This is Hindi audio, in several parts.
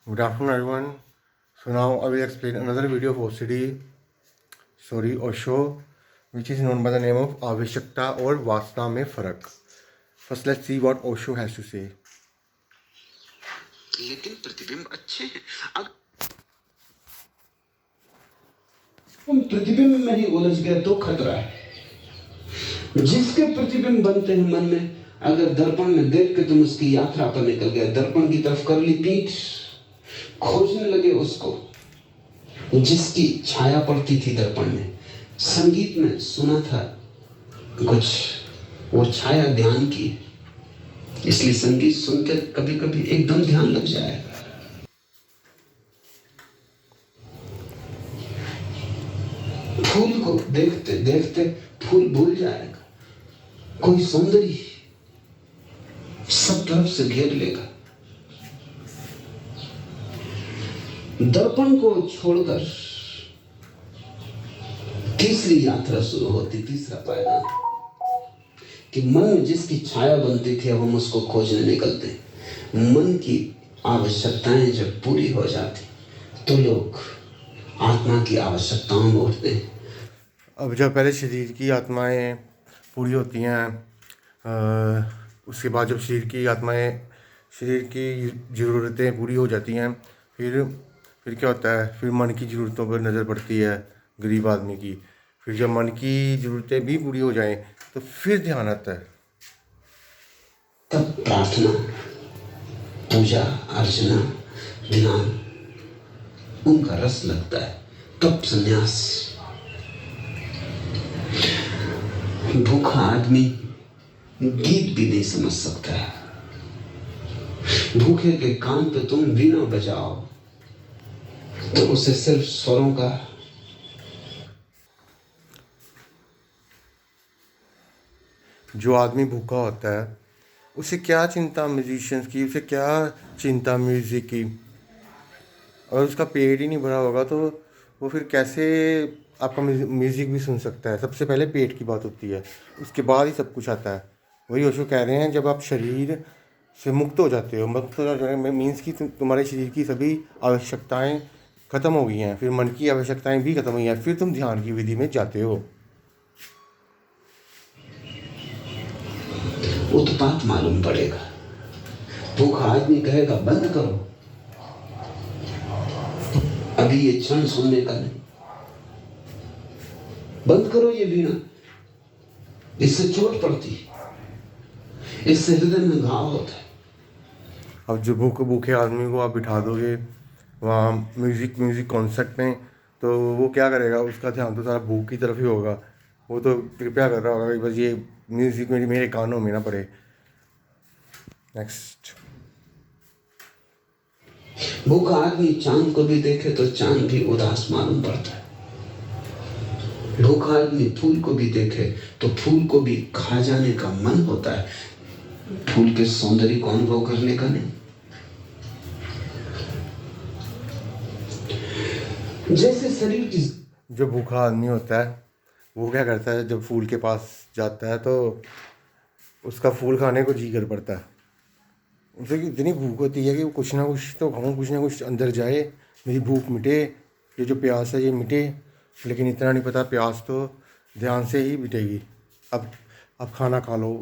Good afternoon, everyone. So now I will explain another video of Osho, which is known by the name of आवश्यकता और वासना में फर्क. First, let's see what Osho has to say. लेकिन प्रतिबिंब अच्छे हैं. अगर तुम प्रतिबिंब में ही उलझ गए तो खतरा है. जिसके प्रतिबिंब बनते हैं मन में, अगर दर्पण में देख के तुम उसकी यात्रा पर निकल गए, दर्पण की तरफ कर ली पीठ, खोजने लगे उसको जिसकी छाया पड़ती थी दर्पण में. संगीत में सुना था कुछ, वो छाया ध्यान की, इसलिए संगीत सुनकर कभी कभी एकदम ध्यान लग जाएगा. फूल को देखते देखते फूल भूल जाएगा. कोई सौंदर्य सब तरफ से घेर लेगा. दर्पण को छोड़कर तीसरी यात्रा शुरू होती, तीसरा पायदान, कि मन में जिसकी छाया बनती थी अब हम उसको खोजने निकलते. मन की आवश्यकताएं जब पूरी हो जाती तो लोग आत्मा की आवश्यकताओं में उठते हैं. अब जब पहले शरीर की आत्माएं पूरी होती हैं, उसके बाद जब शरीर की ज़रूरतें पूरी हो जाती हैं, फिर क्या होता है, फिर मन की ज़रूरतों पर नज़र पड़ती है गरीब आदमी की. फिर जब मन की ज़रूरतें भी पूरी हो जाएं तो फिर ध्यान आता है. तब प्रार्थना, पूजा, अर्चना, ध्यान उनका रस लगता है. तब संन्यास. भूखा आदमी गीत भी नहीं समझ सकता है. भूखे के कान पे तुम वीणा बजाओ तो उसे सिर्फ स्वरों का, जो आदमी भूखा होता है उसे क्या चिंता म्यूजिशियंस की, उसे क्या चिंता म्यूज़िक की. अगर उसका पेट ही नहीं भरा होगा तो वो फिर कैसे आपका म्यूज़िक भी सुन सकता है. सबसे पहले पेट की बात होती है, उसके बाद ही सब कुछ आता है. वही ओशो कह रहे हैं, जब आप शरीर से मुक्त हो जाते हो, मुक्त हो जाने में मीन्स कि तुम्हारे शरीर की सभी आवश्यकताएं ख़त्म हो गई हैं, फिर मन की आवश्यकताएं भी ख़त्म हुई हैं, फिर तुम ध्यान की विधि में जाते हो. उत्पात मालूम पड़ेगा. भूखा आदमी कहेगा बंद करो, अभी ये क्षण सुनने का नहीं. बंद करो ये वीणा, इससे चोट पड़ती, इससे हृदय में घाव होता है. अब जो भूखे आदमी को आप बिठा दोगे वहाँ म्यूज़िक कॉन्सर्ट में, तो वो क्या करेगा, उसका ध्यान तो सारा भूख की तरफ ही होगा. वो तो कृपया कर रहा होगा कि बस ये म्यूज़िक मेरे कानों में ना पड़े. नेक्स्ट. भूखा आदमी चांद को भी देखे तो चांद भी उदास मालूम पड़ता है. भूखा आदमी फूल को भी देखे तो फूल को भी खा जाने का मन होता है, फूल के सौंदर्य को अनुभव करने का नहीं. जैसे शरीर की, जो भूखा आदमी होता है वो क्या करता है, जब फूल के पास जाता है तो उसका फूल खाने को जी कर पड़ता है. उसे इतनी भूख होती है कि वो कुछ ना कुछ तो खाऊं, कुछ ना कुछ अंदर जाए, मेरी भूख मिटे, ये जो प्यास है ये मिटे. लेकिन इतना नहीं पता, प्यास तो ध्यान से ही मिटेगी. अब खाना खा लो,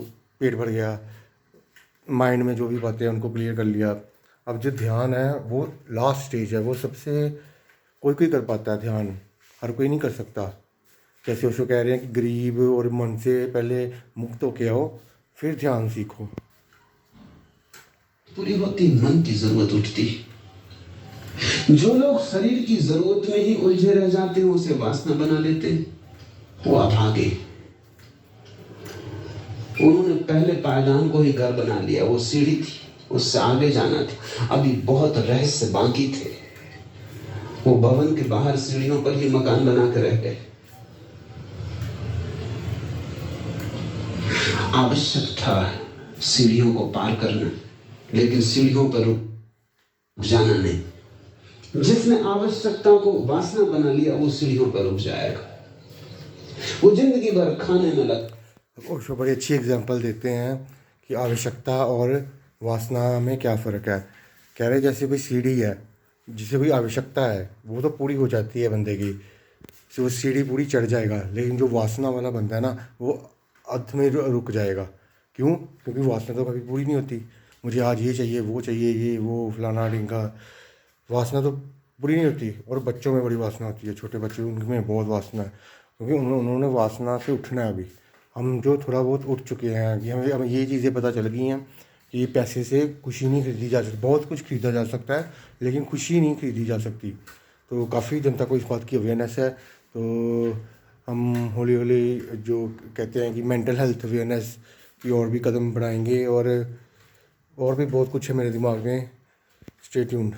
पेट भर गया, माइंड में जो भी बातें हैं उनको क्लियर कर लिया. अब जो ध्यान है वो लास्ट स्टेज है, वो सबसे कोई कर पाता है ध्यान, हर कोई नहीं कर सकता. जैसे उसको कह रहे हैं कि गरीब और मन से पहले मुक्त होके आओ, फिर ध्यान सीखो. पूरी होती मन की जरूरत उठती. जो लोग शरीर की जरूरत में ही उलझे रह जाते हैं, उसे वासना बना लेते हैं, वो अभागे. उन्होंने पहले पायदान को ही घर बना लिया, वो सीढ़ी थी, उससे आगे जाना था. अभी बहुत रहस्य बाकी थे. वो भवन के बाहर सीढ़ियों पर ही मकान बना कर रह गए. आवश्यक था सीढ़ियों को पार करना, लेकिन सीढ़ियों पर रुक जाना नहीं. जिसने आवश्यकता को वासना बना लिया वो सीढ़ियों पर रुक जाएगा, वो जिंदगी भर खाने में लग. ओशो बड़ी अच्छी एग्जांपल देते हैं कि आवश्यकता और वासना में क्या फ़र्क है. कह रहे जैसे कोई सीढ़ी है, जिसे कोई आवश्यकता है वो तो पूरी हो जाती है बंदे की, तो वो सीढ़ी पूरी चढ़ जाएगा, लेकिन जो वासना वाला बंदा है ना वो अर्ध में रुक जाएगा। क्यों? क्योंकि वासना तो कभी पूरी नहीं होती। मुझे आज ये चाहिए, वो चाहिए, ये वो फलाना ढिंगा, वासना तो पूरी नहीं होती। और बच्चों में बड़ी वासना होती है, छोटे बच्चे उनमें बहुत वासना है, क्योंकि उन्होंने वासना से उठना है। अभी हम जो थोड़ा बहुत उठ चुके हैं कि हमें ये चीज़ें पता चल गई हैं कि पैसे से खुशी नहीं खरीदी जा सकती। बहुत कुछ खरीदा जा सकता है लेकिन खुशी नहीं खरीदी जा सकती। तो काफ़ी जनता को इस बात की अवेयरनेस है। तो हम हौली हौली जो कहते हैं कि मेंटल हेल्थ अवेयरनेस की और भी कदम बढ़ाएंगे, और भी बहुत कुछ है मेरे दिमाग में। Stay tuned.